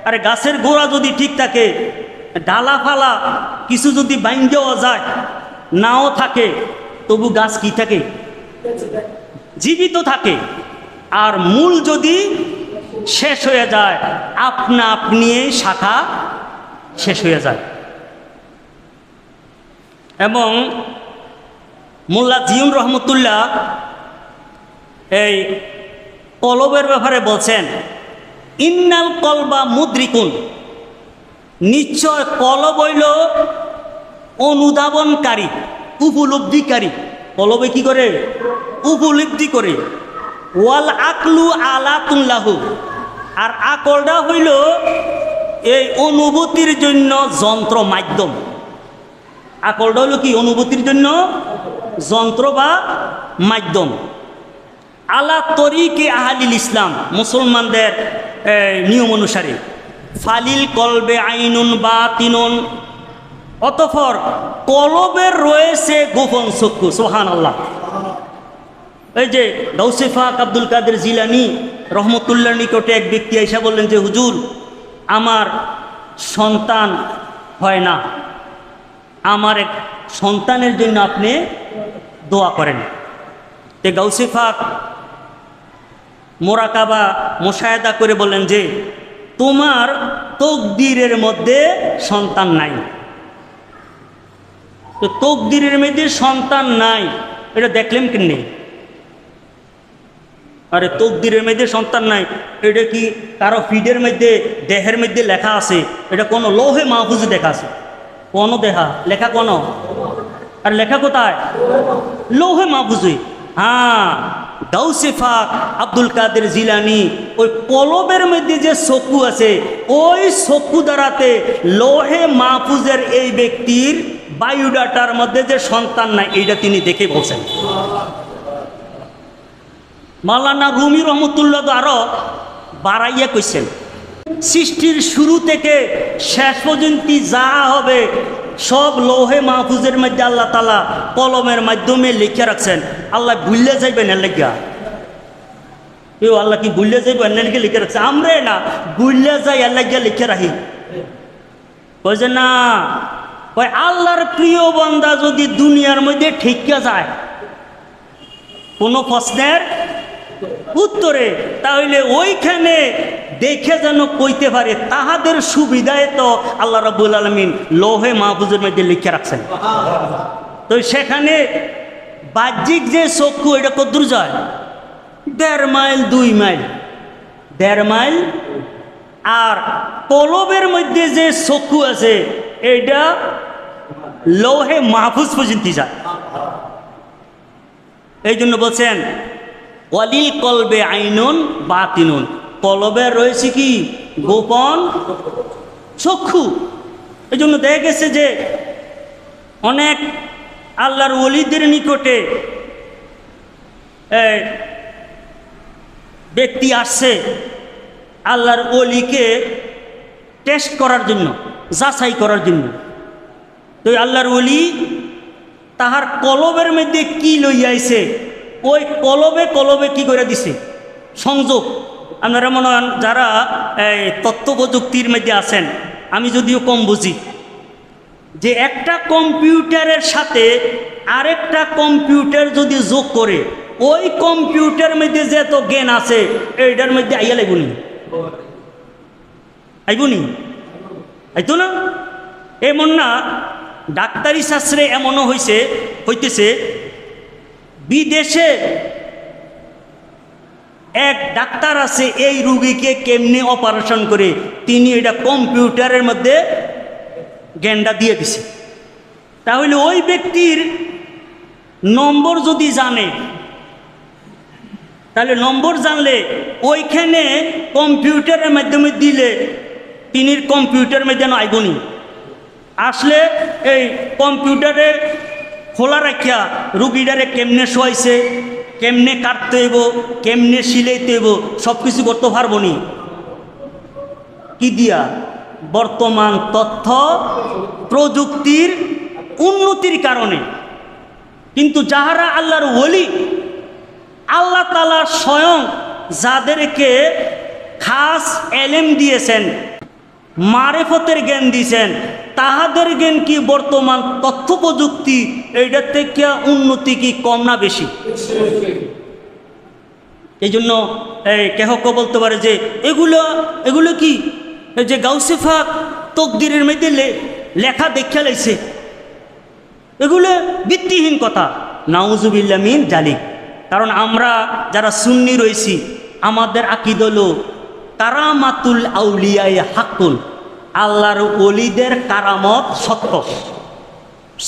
আরে গাছের গোড়া যদি ঠিক থাকে, ডালা ফালা কিছু যদি বাইন্দেও যায়, নাও থাকে, তবু গাছ কি থাকে? জীবিত থাকে। আর মূল যদি শেষ হয়ে যায়, আপনা আপনি শাখা শেষ হয়ে যায়। এবং মোল্লা জিয়ুন রহমতুল্লাহ এই কলবের ব্যাপারে বলছেন, ইন্নাল কলবা মুদ্রিকুন, নিশ্চয় কলব হইল অনুধাবনকারী, উপলব্ধিকারী। কলবে কি করে? উপলব্ধি করে। ওয়াল আকলু আলাতুল্লাহু, আর আকলটা হইল এই অনুভূতির জন্য যন্ত্র, মাধ্যম। আকলটা হইল কি? অনুভূতির জন্য যন্ত্র বা মাধ্যম। আলা তরিকে আহলিল ইসলাম, মুসলমানদের নিয়ম অনুসারে। ফালিল কলবে আইনুন বাতিনুন, অতঃপর কলবের রয়েছে গোপন চক্ষু। সুবহানাল্লাহ। এই যে গাউসে পাক আব্দুল কাদের জিলানী রহমতুল্লাহর নিকটে এক ব্যক্তি এসে বললেন যে হুজুর, আমার সন্তান হয় না, আমার এক সন্তানের জন্য আপনি দোয়া করেন। তে গাউসে পাক মোরাকাবা মুশাহাদা করে বললেন যে তোমার তকদিরের মধ্যে সন্তান নাই। তো তকদিরের মধ্যে সন্তান নাই, এটা দেখলেন কেন? আরে তকদিরের মধ্যে সন্তান নাই, এটা কি কারো ফিডের মধ্যে, দেহের মধ্যে লেখা আছে? এটা কোনো লৌহে মাহফুজে দেখা আছে? কোনো লেখা কোনো? আর লেখা কোথায়? লৌহে মাহফুজে। হ্যাঁ, গাউসে পাক আব্দুল কাদের জিলানী ওই কলবের মধ্যে যে চক্ষু আছে, ওই চক্ষু দ্বারাতে লৌহে মাহফুজের এই ব্যক্তির বায়োডাটার মধ্যে যে সন্তান নাই, এইটা তিনি দেখে বলছেন। মাওলানা রুমি রহমতুল্লাহ আরো বাড়াইয়া কইছেন, সৃষ্টির শুরু থেকে শেষ পর্যন্ত যা হবে সব লৌহে মাহফুজের মধ্যে আল্লাহ তাআলা কলমের মাধ্যমে লিখে রাখছেন। আল্লাহ ভুললে যাইবেন এর লেগা। কেউ আল্লাহ কি গুল্লে যাইব এনাকে লিখে রাখছে, আমরা না গুল্লে যাই আল্লাহ গিয়া লিখে রাখি। কইছে না, কই আল্লাহর প্রিয় বান্দা যদি দুনিয়ার মধ্যে ঠিকা যায় কোনো প্রশ্নের উত্তরে, তাহলে ওইখানে দেখে যেন কইতে পারে তাহাদের সুবিধায় তো আল্লাহ রাব্বুল আলামিন লৌহে মাহফুজের মধ্যে লিখে রাখছেন। তো সেখানে বাহ্যিক যে চক্ষু এটা কদ্দূর যায়, 1.5 মাইল 2 মাইল 1.5 মাইল। আর কলবের মধ্যে যে চক্ষু আছে এটা লৌহে মাহফুজ পর্যন্ত যায়। এই জন্য বলছেন ওয়ালিল কলবে আইনুন বাতিনুন, কলবে রয়েছে কি গোপন চক্ষু। এই জন্য দেখা গেছে যে অনেক আল্লাহর ওলিদের নিকটে ব্যক্তি আসছে আল্লাহর ওলিকে টেস্ট করার জন্য, যাচাই করার জন্য। তো আল্লাহর ওলি তাহার কলবের মধ্যে কি লইয়াইছে, ওই কলবে কলবে কি করে দিছে সংযোগ। আপনারা মনে হন যারা তথ্য প্রযুক্তির মধ্যে আছেন, আমি যদিও কম বুঝি, যে একটা কম্পিউটারের সাথে আরেকটা কম্পিউটার যদি যোগ করে ওই কম্পিউটার মধ্যে যে এত জ্ঞান আছে এইটার মধ্যে আইয়া লাগবনি, আইবনি, আইতো না। এমন না, ডাক্তারি শাস্ত্রে এমনও হইতেছে বিদেশে এক ডাক্তার আছে এই রুগীকে কেমনে অপারেশন করে তিনি এটা কম্পিউটারের মধ্যে জ্ঞানটা দিয়ে দিছে। তাহলে ওই ব্যক্তির নম্বর যদি জানে, তাহলে নম্বর জানলে ওইখানে কম্পিউটারের মাধ্যমে দিলে তিনি কম্পিউটারের মধ্যে আইবনি, আসলে এই কম্পিউটারে খোলা রাখিয়া রুগীটারে কেমনে শোয়াইছে, কেমনে কাটতে হইব, কেমনে সিলাইতে হইব সব কিছু করতে পারবো নি কি দিয়া? বর্তমান তথ্য প্রযুক্তির উন্নতির কারণে। কিন্তু যাহারা আল্লাহর ওলি, আল্লাহ তাআলা স্বয়ং যাদেরকে খাস এলেম দিয়েছেন, মারেফতের জ্ঞান দিয়েছেন, তাহাদের জ্ঞান কি বর্তমান তথ্য প্রযুক্তি এইটার থেকে উন্নতি কি কম না বেশি? এই জন্য কেহ বলতে পারে যে এগুলো কি যে গাউসে পাক তকদিরের মধ্যে লেখা দেখা লাইছে, এগুলো ভিত্তিহীন কথা। নাউজুবিল্লাহ মিন জালিক। কারণ আমরা যারা সুন্নি রয়েছি আমাদের আকীদা হলো কারামাতুল আউলিয়ায়ে হাক্কুন, আল্লাহর ওলিদের কারামত সত্য।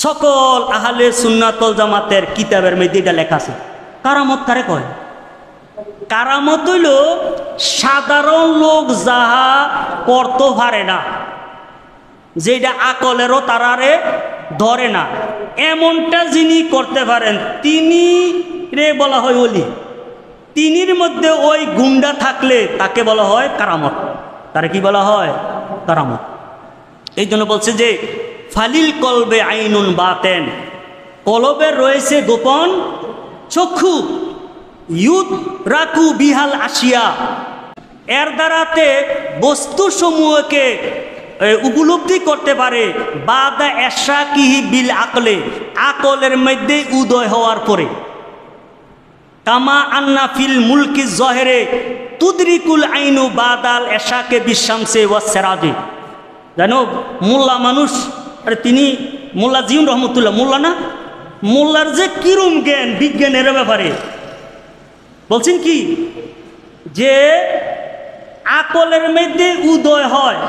সকল আহলে সুন্নাত ওয়াল জামাতের কিতাবের মধ্যে এটা লেখা আছে। কারামত কারে কয়? কারামত হইল সাধারণ লোক যাহা করতে পারে না, যেটা আকলেরও তারারে ধরে না, এমনটা যিনি করতে পারেন তিনি রে বলা হয় ওলি। তিনির মধ্যে ওই গুণটা থাকলে তাকে বলা হয় কারামত। তারে কি বলা হয়? কারামত। এই জন্য বলছে যে ফালিল কলবে আইনুন বাতেন, কলবের রয়েছে গোপন চক্ষু। ইউদ রাকু বিহাল আসিয়া, এর দ্বারাতে বস্তুসমূহকে উপলব্ধি করতে পারে। বাদা এশা কিহি বিল আকলে, আকলের মধ্যে উদয় হওয়ার পরে। কামা আন্না ফিল মুলকি জহেরে তুদরিকুল আইনু বাদাল এশাকে বিশ্বামসে ওয়াসেরাজে। জানো মোল্লা মানুষ, আরে তিনি মোল্লা জিউন রহমতুল্লাহ মোল্লা না, মোল্লার যে কিরম জ্ঞান বিজ্ঞানের ব্যাপারে বলছেন কি যে আকলের মধ্যে উদয় হয়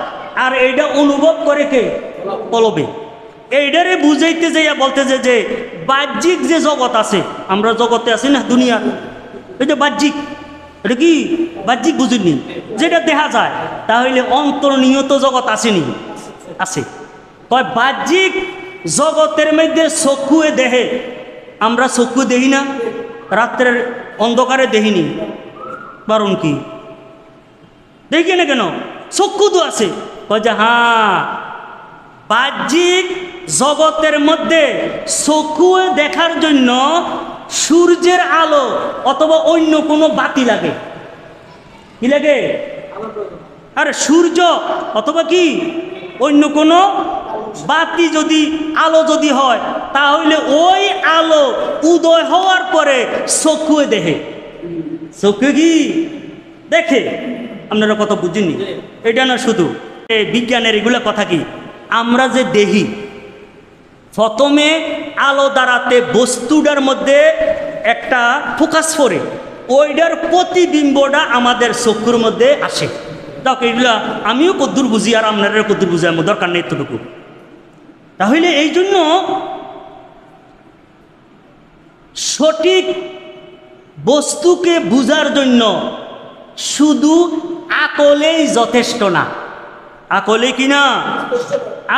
আর এইটা অনুভব করে কে? কলবে। এইটারে বুঝাইতে যাইয়া বলতেছে যে বাহ্যিক যে জগৎ আছে, আমরা জগতে আছি না দুনিয়ার, এটা বাহ্যিক। এটা কি বাহ্যিক? বুঝিনি যেটা দেখা যায়। তাহলে অন্তর্নিহিত জগৎ আসেনি? আছে। কয় বাহ্যিক জগতের মধ্যে চক্ষুয়ে দেহে, আমরা চক্ষু দেখি না, রাত্রের অন্ধকারে দেখিনি, কারণ কি? দেখি না কেন? চক্ষু তো আছে। কয় যে হ্যাঁ, বাহ্যিক জগতের মধ্যে চক্ষুয়ে দেখার জন্য সূর্যের আলো অথবা অন্য কোনো বাতি লাগে। কি লাগে? আরে সূর্য অথবা কি অন্য কোনো বাতি যদি আলো যদি হয়, তাহলে ওই আলো উদয় হওয়ার পরে চক্ষুয়ে দেখে। চক্ষু কি দেখে? আপনারা কত বুঝিনি এটা না, শুধু এই বিজ্ঞানের এগুলা কথা কি, আমরা যে দেখি প্রথমে আলো দ্বারাতে বস্তুটার মধ্যে একটা ফোকাস করে ওইটার প্রতিবিম্বটা আমাদের চক্ষুর মধ্যে আসে। দেখ এগুলা আমিও কদ্দুর বুঝি আর আপনারা কদ্দুর বুঝি, আমার দরকার নেই এতটুকু। তাহলে এই জন্য সঠিক বস্তুকে বুঝার জন্য শুধু আকলেই যথেষ্ট না। আকলে কি না?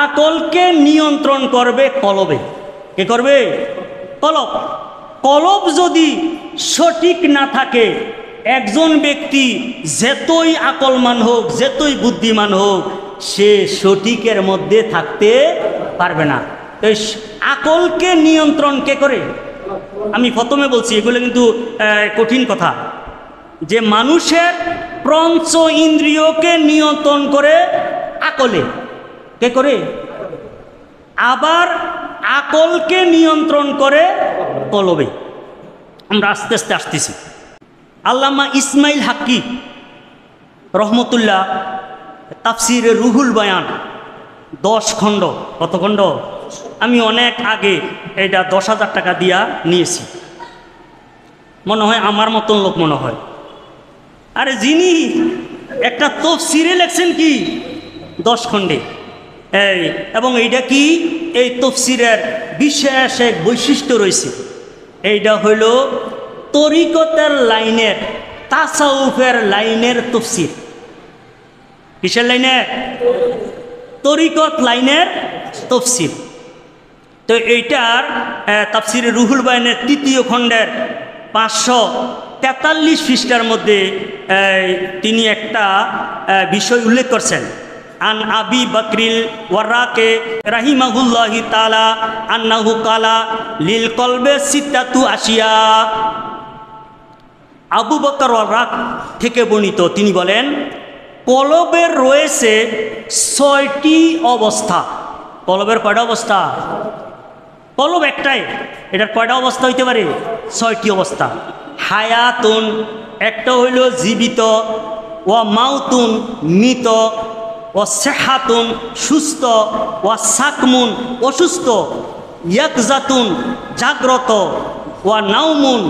আকলকে নিয়ন্ত্রণ করবে কলবে। কে করবে? কলব। কলব যদি সঠিক না থাকে, একজন ব্যক্তি যেতই আকলমান হোক, যেতই বুদ্ধিমান হোক, সে সঠিকের মধ্যে থাকতে পারবে না। তো আকলকে নিয়ন্ত্রণ কে করে? আমি প্রথমে বলছি, এগুলো কিন্তু কঠিন কথা, যে মানুষের পঞ্চ ইন্দ্রিয়কে নিয়ন্ত্রণ করে আকলে। কে করে? আবার আকলকে নিয়ন্ত্রণ করে কলবে। আমরা আস্তে আস্তে আসতেছি। আল্লামা ইসমাইল হাক্কি রহমতুল্লাহ তাফসিরে রুহুল বয়ান 10 খণ্ড। কত খণ্ড? আমি অনেক আগে এটা 10,000 টাকা দিয়া নিয়েছি, মনে হয় আমার মতন লোক মনে হয়। আরে যিনি একটা তফসিরে লেখছেন কি 10 খণ্ডে, এবং এইটা কি, এই তফসিরের বিশেষ এক বৈশিষ্ট্য রয়েছে। এইটা হইল তরিকতের লাইনের, তাসাউফের লাইনের তফসির। কিসের লাইনের? তরিকত লাইনের তফসির। তো এইটার তাফসিরে রুহুল বয়ানের 3য় খণ্ডের 543 পৃষ্ঠার মধ্যে তিনি একটা বিষয় উল্লেখ করছেন। আন আবি বকরিল ওয়ারাকে রাহিমাহুল্লাহি তাআলা আন্নাহু কালা লিল কলবে সিত্তাতু আশিয়া। আবু বকর ওয়ারাক থেকে বর্ণিত, তিনি বলেন কলবের রয়েছে 6টি অবস্থা। কলবের কয়টা অবস্থা? কলব একটাই, এটার কয়টা অবস্থা হইতে পারে? 6টি অবস্থা। হায়াতুন একটা হইল জীবিত, ওয়া মাউতুন মৃত, ও সেহাতুন সুস্থ, ওয়া সাকমুন অসুস্থ, ইয়াকজাতুন জাগ্রত, ওয়া নাউমুন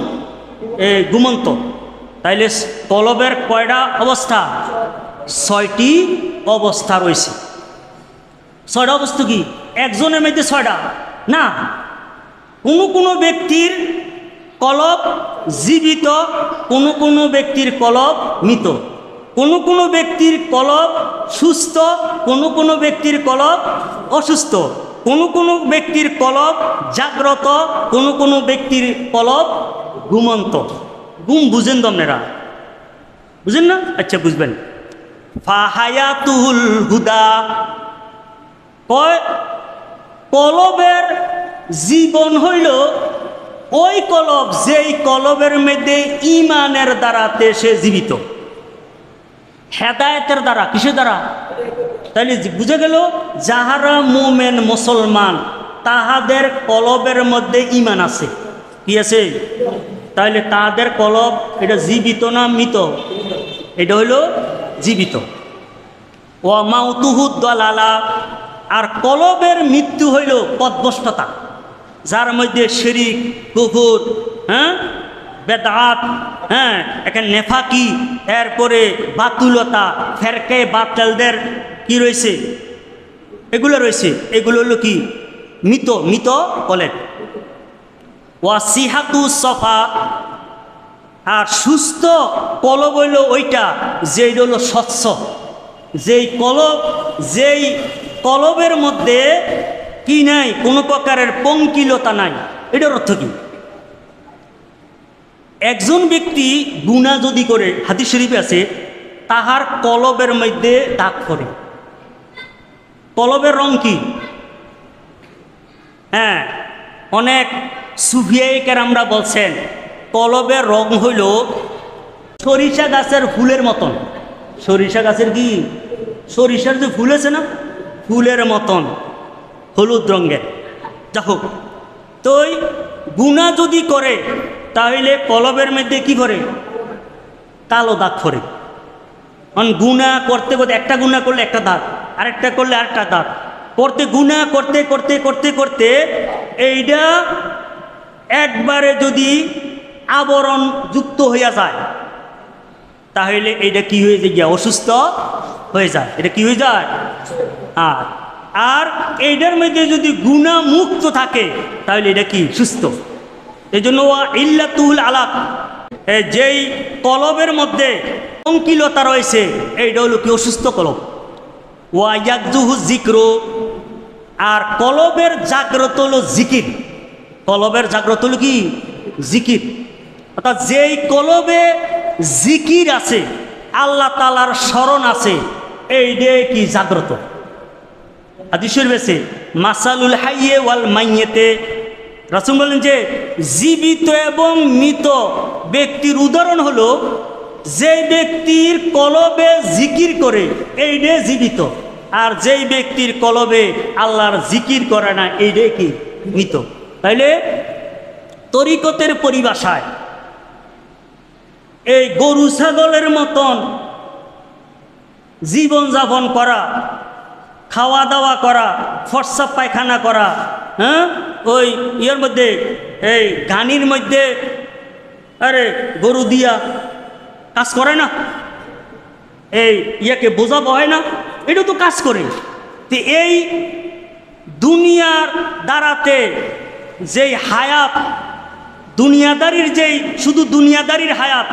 ঘুমন্ত। তাইলে কলবের কয়টা অবস্থা? 6টি অবস্থা রয়েছে। 6টা অবস্থা কি একজনের মধ্যে 6টা না, কোনো ব্যক্তির কলব জীবিত, কোনো ব্যক্তির কলব মৃত, কোনো ব্যক্তির কলব সুস্থ, কোনো ব্যক্তির কলব অসুস্থ, কোনো ব্যক্তির কলব জাগ্রত, কোনো ব্যক্তির কলব ঘুমন্ত। ঘুম বুঝেন তো আপনারা? বুঝেন না? আচ্ছা বুঝবেন। ফাহায়াতুল হুদা কয় কলবের জীবন হইল ওই কলব যেই কলবের মধ্যে ঈমানের দ্বারাতে সে জীবিত, হেদায়েতের দ্বারা। কিসের দ্বারা? তাইলে বুঝে গেল যাহারা মুমিন মুসলমান তাহাদের কলবের মধ্যে ঈমান আছে। কি আছে? তাহলে তাদের কলব এটা জীবিত না মৃত? এটা হইল জীবিত। ওয়া মাউতুহুদ দালালা, আর কলবের মৃত্যু হইল পথভ্রষ্টতা, যার মধ্যে শিরিক, কুফর, বেদাত, এখানে নেফাকি, এরপরে বাতুলতা, ফেরকে বাতিলদের কি রয়েছে, এগুলো রয়েছে। এগুলো হলো কি? মৃত কলেব। ওয়া সিহাতু সফা, আর সুস্থ কলব হইল ওইটা যেটা হলো স্বচ্ছ, যেই কলবের মধ্যে কি নাই, কোনো প্রকারের পঙ্কিলতা নাই। এটার অর্থ কি? একজন ব্যক্তি গুনাহ যদি করে, হাদিস শরীফে আছে, তাহার কলবের মধ্যে দাগ করে। কলবের রং কি? অনেক সুফিয়ায়ে কেরামরা বলছেন কলবের রং হইল সরিষা গাছের ফুলের মতন। সরিষা গাছের কি, সরিষার যে ফুল আছে না, ফুলের মতন হলুদ রঙের। যা হোক, তো গুনাহ যদি করে তাহলে কলবের মধ্যে কি করে, কালো দাগ করে। কারণ গুনাহ করতে করতে, একটা গুনাহ করলে একটা দাগ, আরেকটা করলে আরেকটা দাগ, করতে গুনাহ করতে করতে করতে করতে এইটা একবারে যদি আবরণ যুক্ত হইয়া যায় তাহলে এইটা কি হয়ে যায়, গিয়া অসুস্থ হয়ে যায়। এটা কি হয়ে যায়, আর এইটার মধ্যে যদি গুনাহ মুক্ত থাকে তাহলে এটা কি, সুস্থ। এই জন্য ইল্লাতুল আলাক, যেই কলবের মধ্যে অঙ্কিলতা রয়েছে এইটা হলো কি, অসুস্থ কলব। ওয়া ইয়াকজুহু যিকরু, আর কলবের জাগ্রত হলো জিকির। কলবের জাগ্রত হলো কি, জিকির। অর্থাৎ যেই কলবে জিকির আছে, আল্লাহ তাআলার স্মরণ আছে, এইটা কি, জাগ্রত। হাদিসের বেশে মাসালুল হাইয়ে ওয়াল মাইয়েতে, রাসূল বলেন যে জীবিত এবং মৃত ব্যক্তির উদাহরণ হলো যে ব্যক্তির কলবে জিকির করে, এইটা জীবিত। আর যেই ব্যক্তির কলবে আল্লাহর জিকির করে না, এইটা কি, মৃত। তাইলে তরিকতের পরিভাষায় এই গরু ছাগলের মতন জীবনযাপন করা, খাওয়া দাওয়া করা, ফরসাব পায়খানা করা, হ্যাঁ, ওই ইয়ের মধ্যে, এই গানির মধ্যে, আরে গরু দিয়া কাজ করে না, এই ইয়াকে বোঝাবো হয় না, এটা তো কাজ করে। তো এই দুনিয়ার দ্বারাতে যেই হায়াত, দুনিয়াদারির যেই শুধু দুনিয়াদারির হায়াত,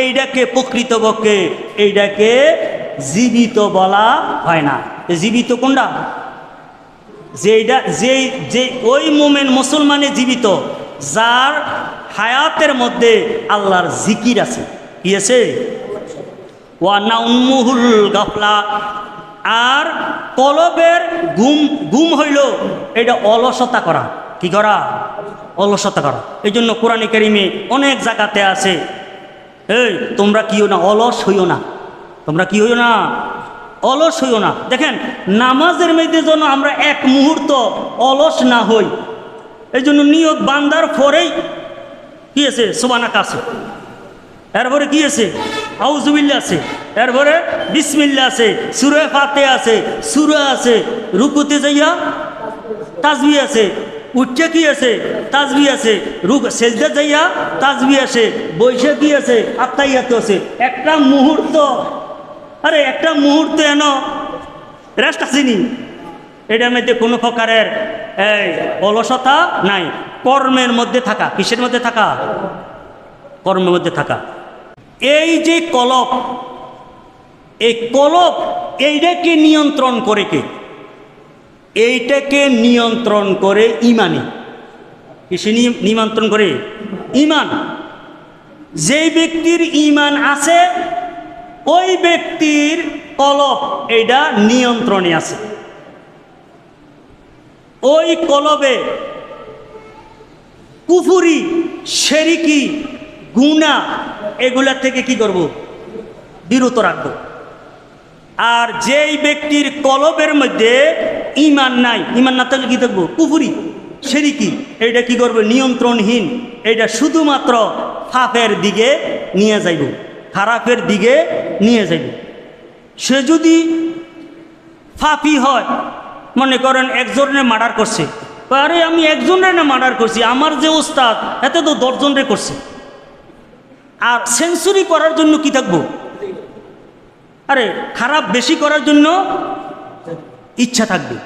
এইটাকে প্রকৃতপক্ষে এইটাকে জীবিত বলা হয় না। জীবিত কোনটা, যেইটা যে ওই মোমেন মুসলমানে জীবিত যার হায়াতের মধ্যে আল্লাহর জিকির আছে। কি আছে, ওয়া নাউমুহুল গাফলা, আর কলবের গুম হইল এটা অলসতা করা। কি করা, অলসতা করা। এই জন্য কোরআনে কারিমে অনেক জায়গাতে আছে, এই তোমরা কি হইও না, অলস হইও না, তোমরা কি হইও না, অলস হইও না। দেখেন নামাজের মধ্যে যেন আমরা এক মুহূর্ত অলস না হই, এই জন্য নিয়ত বান্দার পরেই কি আছে, সুবহানাকা আছে, এরপরে কি আছে, আউযুবিল্লাহ আছে, এরপরে বিসমিল্লাহ আছে, সূরা ফাতিহা আছে, সূরা আছে, রুকুতে যাইয়া তাসবিহ আছে, উঠছে কি আছে, তাসবিহ আছে, সেজদা যাইয়া তাসবিহ আছে, বৈশা কি আছে, আত্তাহিয়াত আছে। একটা মুহূর্ত, আরে একটা মুহূর্ত এন রেস্ট আসেনি, এটার মধ্যে কোনো প্রকারের এই অলসতা নাই। কর্মের মধ্যে থাকা, কিসের মধ্যে থাকা, কর্মের মধ্যে থাকা। এই যে কলব, এই কলব এইটাকে নিয়ন্ত্রণ করে কে, এইটাকে নিয়ন্ত্রণ করে ইমানে। কিসে নিয়ন্ত্রণ করে, ইমান। যেই ব্যক্তির ইমান আছে ওই ব্যক্তির কলব এইটা নিয়ন্ত্রণে আছে। ওই কলবে কুফুরি, শিরকি, গুনাহ এগুলা থেকে কি করব, বিরত রাখব। আর যেই ব্যক্তির কলবের মধ্যে ইমান নাই, ইমান না থাকলে কি থাকবো, কুফুরি, শিরকি, এইটা কি করবে, নিয়ন্ত্রণহীন। এইটা শুধুমাত্র পাপের দিকে নিয়ে যাইব, খারাপের দিকে নিয়ে যাইব। সে যদি পাপী হয়, মনে করেন একজনের মার্ডার করছে, আরে আমি একজনের না মার্ডার করছি, আমার যে ওস্তাদ এতে তো 10 জনের করছে। আর সেঞ্চুরি করার জন্য কি থাকবো, আরে খারাপ বেশি করার জন্য ইচ্ছা থাকবে।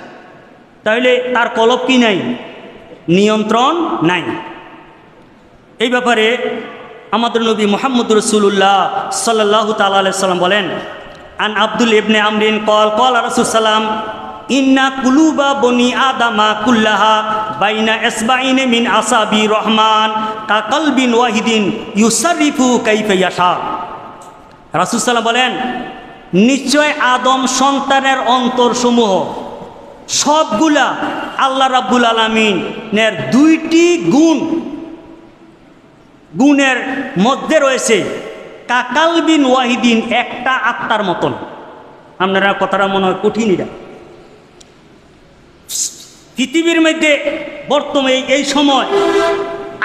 তাহলে তার কলব কি নাই, নিয়ন্ত্রণ নাই। এই ব্যাপারে আমাদের নবী মুহাম্মদ রাসূলুল্লাহ সাল্লাল্লাহু তাআলা আলাইহি সাল্লাম বলেন, আন আব্দুল ইবনে আমরিন কল কল রাসূল সাল্লাম, ইন্না কুলুবা বনি আদামা কুল্লাহা বাইনা ইসবাইনি মিন আসাবি রহমান কা কলবিন ওয়াহিদিন ইউসারিফু কাইফা ইয়াশা। রাসূল সাল্লাম বলেন, নিশ্চয় আদম সন্তানের অন্তরসমূহ সবগুলা আল্লাহ রাব্বুল আলামিনের 2টি গুণের মধ্যে রয়েছে, কাকালবিন ওয়াহিদিন, একটা আত্মার মতন। আপনারা কথাটা মনে হয় কঠিন। এটা পৃথিবীর মধ্যে বর্তমানে এই সময়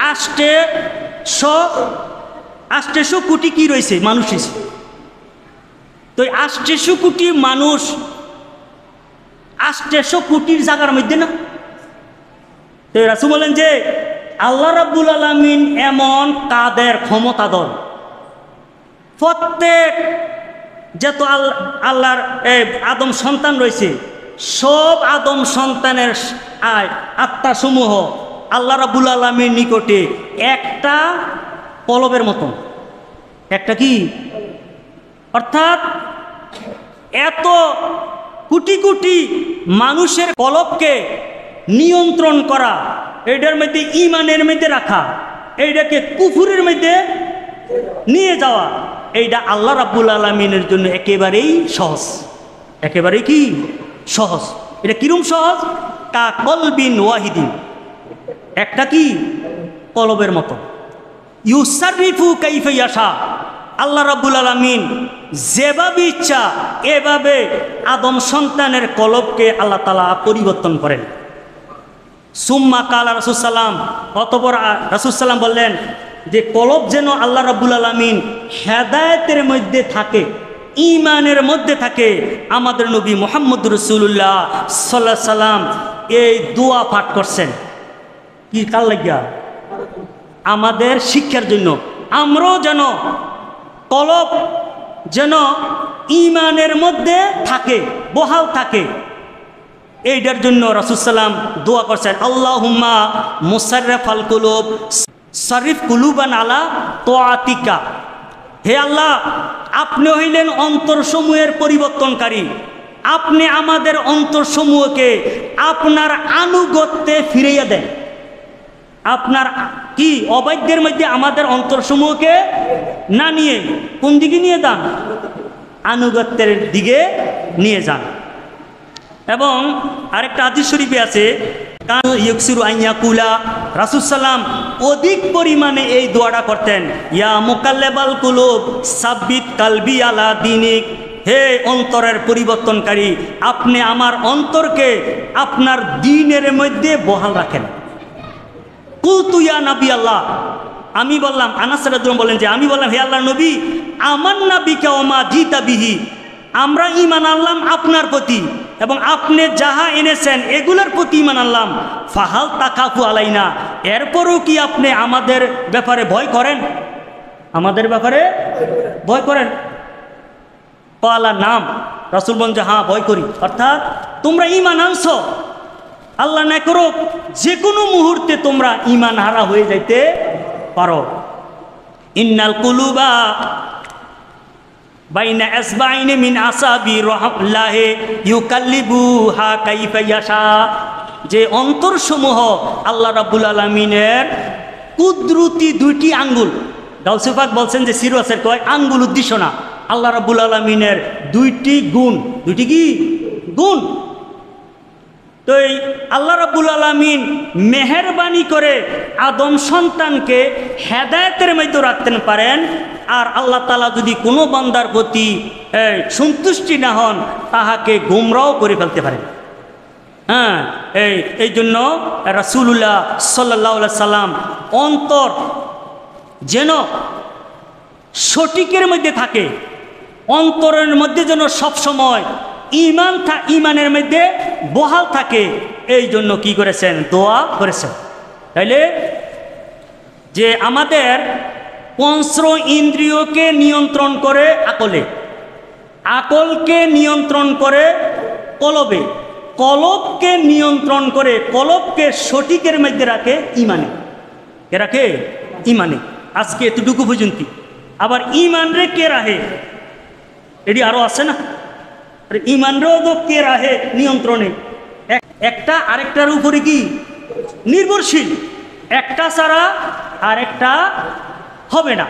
800 কোটি কি রয়েছে মানুষ এসে, তো 800 কোটি মানুষ 800 কোটির জায়গার মধ্যে না। তো রাসূল বলেন যে আল্লাহ রাব্বুল আলামিন এমন কাদের ক্ষমতাধর, প্রত্যেক যত আল্লাহর আদম সন্তান রয়েছে, সব আদম সন্তানের আত্মাসমূহ আল্লাহ রাব্বুল আলামিন নিকটে একটা কলবের মতন। একটা কি? অর্থাৎ এত কোটি কোটি মানুষের কলবকে নিয়ন্ত্রণ করা, এটার মধ্যে ঈমানের মধ্যে রাখা, এইটাকে কুফুরের মধ্যে নিয়ে যাওয়া, এইটা আল্লাহ রাব্বুল আলামিনের জন্য একেবারেই সহজ। একেবারেই কি সহজ। এটা কিরম সহজ? কা কলবিন ওয়াহিদিন, একটা কি কলবের মতো। ইউসাররিফু কাইফা ইয়াশা, আল্লাহ রাব্বুল আলামিন যেভাবে ইচ্ছা এভাবে আদম সন্তানের কলবকে আল্লাহ তাআলা পরিবর্তন করেন। সুম্মা কালা রাসূল সাল্লাম, অতঃপর রাসূল সাল্লাম বললেন যে কলব যেন আল্লাহ রাব্বুল আলামিন হেদায়েতের মধ্যে থাকে, ঈমানের মধ্যে থাকে। আমাদের নবী মুহাম্মদ রাসূলুল্লাহ সাল্লাল্লাহু আলাইহি সাল্লাম এই দোয়া পাঠ করছেন। কি কাল লাগিয়া? আমাদের শিক্ষার জন্য, আমরাও যেন কলব যেন ঈমানের মধ্যে থাকে, বহাল থাকে, এইটার জন্য রাসূল সাল্লাম দোয়া করছেন, আল্লাহুম্মা মুসাররিফাল কুলুব সারিফ কুলুবান আলা তাআতিকা। হে আল্লাহ, আপনি হইলেন অন্তরসমূহের পরিবর্তনকারী, আপনি আমাদের অন্তরসমূহকে আপনার আনুগত্যে ফিরাইয়া দেন। আপনার কি অবাধ্যের মধ্যে আমাদের অন্তরসমূহকে না নিয়ে কোন দিকে নিয়ে যান? আনুগত্যের দিকে নিয়ে যান। এবং আরেকটা হাদিস শরীফে আছে, কানু ইয়ুকসিরু আইয়াকুলা, রাসূল সাল্লাম অধিক পরিমাণে এই দোয়াটা করতেন, ইয়া মুকাল্লিবাল কুলুব সাব্বিত কালবি আলা দীনিক। হে অন্তরের পরিবর্তনকারী, আপনি আমার অন্তরকে আপনার দ্বীনের মধ্যে বহাল রাখেন। কুলতু ইয়া নবী আল্লাহ, আমি বললাম, আনাস রাদিয়াল্লাহু বলেন যে আমি বললাম, হে আল্লাহর নবী, আমান্না বিকা ওয়া মা জিতা বিহি, আমরা ঈমান আনলাম আপনার প্রতি এবং আপনি যাহা এনেছেন এগুলোর প্রতি ঈমান আনলাম। ফাহাল তাকাফু আলাইনা, এরপরও কি আপনি আমাদের ব্যাপারে ভয় করেন? আমাদের ব্যাপারে ভয় করেন? পালা নাম, রাসূল বলেন যে হ্যাঁ ভয় করি। অর্থাৎ তোমরা ঈমান আনছো, আল্লাহ না করুক যে কোনো মুহূর্তে তোমরা ঈমান হারা হয়ে যাইতে পারো। ইন্নাল কুলুবা বাইনা আসবাইনি মিন আসাবি রাহমাতিল্লাহি ইউকাল্লিবুহা কাইফা ইয়াশা, যে অন্তরসমূহ আল্লাহ রাব্বুল আলামিনের কুদরতি দুইটি আঙ্গুল। গাউসে পাক বলছেন যে সিরাজের কয় আঙ্গুল উদ্দেশ্য না, আল্লাহ রাব্বুল আলামিনের দুইটি গুণ। দুইটি কি গুণ? তো এই আল্লাহ রাব্বুল আলামিন মেহেরবানি করে আদম সন্তানকে হেদায়েতের মধ্যে রাখতে পারেন, আর আল্লাহ তাআলা যদি কোনো বান্দার প্রতি সন্তুষ্টি না হন তাহাকে গোমরাহ করে ফেলতে পারেন। হ্যাঁ, এই জন্য রাসূলুল্লাহ সাল্লাল্লাহু আলাইহি সাল্লাম অন্তর যেন সঠিকের মধ্যে থাকে, অন্তরের মধ্যে যেন সবসময় ঈমানের মধ্যে বহাল থাকে, এই জন্য কি করেছেন? দোয়া করেছেন। তাইলে যে আমাদের পঞ্চ ইন্দ্রিয়কে নিয়ন্ত্রণ করে আকলে, আকলকে নিয়ন্ত্রণ করে কলবে, কলবকে নিয়ন্ত্রণ করে, কলবকে সঠিকের মধ্যে রাখে ঈমানে। কে রাখে? ঈমানে। আজকে এতটুকু পর্যন্ত। আবার ঈমান রে কে রাখে? এটি আরো আছে না? ঈমানরেও তো কে রাখে নিয়ন্ত্রণে? একটা আরেকটার উপরে কি নির্ভরশীল, একটা ছাড়া আরেকটা হবে না।